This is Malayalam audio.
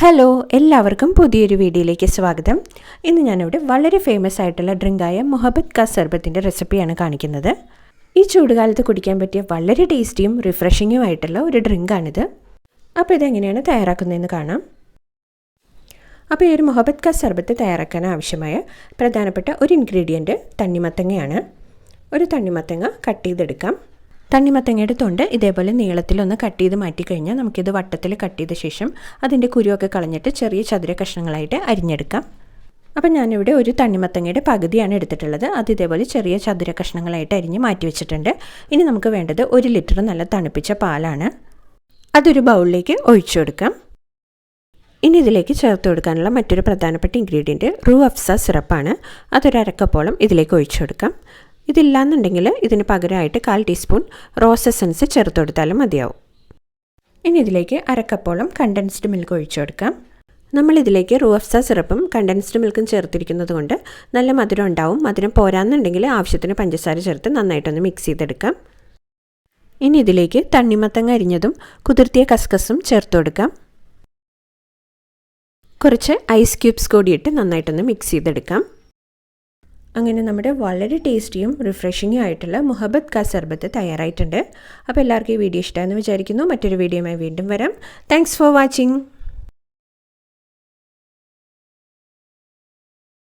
ഹലോ, എല്ലാവർക്കും പുതിയൊരു വീഡിയോയിലേക്ക് സ്വാഗതം. ഇന്ന് ഞാനിവിടെ വളരെ ഫേമസ് ആയിട്ടുള്ള ഡ്രിങ്കായ മുഹബത്ത് കാ സർബത്തിൻ്റെ റെസിപ്പിയാണ് കാണിക്കുന്നത്. ഈ ചൂടുകാലത്ത് കുടിക്കാൻ പറ്റിയ വളരെ ടേസ്റ്റിയും റിഫ്രഷിങ്ങും ആയിട്ടുള്ള ഒരു ഡ്രിങ്കാണിത്. അപ്പോൾ ഇതെങ്ങനെയാണ് തയ്യാറാക്കുന്നതെന്ന് കാണാം. അപ്പോൾ ഈ ഒരു മുഹബത്ത് കാ സർബത്ത് തയ്യാറാക്കാൻ ആവശ്യമായ പ്രധാനപ്പെട്ട ഒരു ഇൻഗ്രീഡിയൻറ്റ് തണ്ണിമത്തങ്ങയാണ്. ഒരു തണ്ണിമത്തങ്ങ കട്ട് ചെയ്തെടുക്കാം. തണ്ണിമത്തങ്ങയുടെ തൊണ്ട് ഇതേപോലെ നീളത്തിലൊന്ന് കട്ട് ചെയ്ത് മാറ്റിക്കഴിഞ്ഞാൽ നമുക്കിത് വട്ടത്തിൽ കട്ട് ചെയ്ത ശേഷം അതിൻ്റെ കുരുവൊക്കെ കളഞ്ഞിട്ട് ചെറിയ ചതുര കഷ്ണങ്ങളായിട്ട് അരിഞ്ഞെടുക്കാം. അപ്പം ഞാനിവിടെ ഒരു തണ്ണിമത്തങ്ങയുടെ പകുതിയാണ് എടുത്തിട്ടുള്ളത്. അത് ഇതേപോലെ ചെറിയ ചതുര കഷ്ണങ്ങളായിട്ട് അരിഞ്ഞ് മാറ്റി വെച്ചിട്ടുണ്ട്. ഇനി നമുക്ക് വേണ്ടത് 1 ലിറ്റർ നല്ല തണുപ്പിച്ച പാലാണ്. അതൊരു ബൗളിലേക്ക് ഒഴിച്ചു കൊടുക്കാം. ഇനി ഇതിലേക്ക് ചേർത്ത് കൊടുക്കാനുള്ള മറ്റൊരു പ്രധാനപ്പെട്ട ഇൻഗ്രീഡിയൻറ്റ് റൂ അഫ്സ സിറപ്പാണ്. അതൊരു അരക്കപ്പോളം ഇതിലേക്ക് ഒഴിച്ചു കൊടുക്കാം. ഇതില്ലാന്നുണ്ടെങ്കിൽ ഇതിന് പകരമായിട്ട് 1/4 ടീസ്പൂൺ റോസ് എസൻസ് ചേർത്ത് കൊടുത്താലും മതിയാവും. ഇനി ഇതിലേക്ക് അരക്കപ്പോളം കണ്ടൻസ്ഡ് മിൽക്ക് ഒഴിച്ചു കൊടുക്കാം. നമ്മളിതിലേക്ക് റൂ അഫ്സ സിറപ്പും കണ്ടൻസ്ഡ് മിൽക്കും ചേർത്തിരിക്കുന്നത് കൊണ്ട് നല്ല മധുരം ഉണ്ടാവും. മധുരം പോരാന്നുണ്ടെങ്കിൽ ആവശ്യത്തിന് പഞ്ചസാര ചേർത്ത് നന്നായിട്ടൊന്ന് മിക്സ് ചെയ്തെടുക്കാം. ഇനി ഇതിലേക്ക് തണ്ണിമത്തങ്ങ അരിഞ്ഞതും കുതിർത്തിയ കസ്കസും ചേർത്ത് കൊടുക്കാം. കുറച്ച് ഐസ് ക്യൂബ്സ് കൂടിയിട്ട് നന്നായിട്ടൊന്ന് മിക്സ് ചെയ്തെടുക്കാം. അങ്ങനെ നമ്മുടെ വളരെ ടേസ്റ്റിയും റിഫ്രഷിങ്ങും ആയിട്ടുള്ള മുഹബത്ത് കാ സർബത്ത് തയ്യാറായിട്ടുണ്ട്. അപ്പോൾ എല്ലാവർക്കും ഈ വീഡിയോ ഇഷ്ടമാണെന്ന് വിചാരിക്കുന്നു. മറ്റൊരു വീഡിയോയുമായി വീണ്ടും വരാം. Thanks for watching.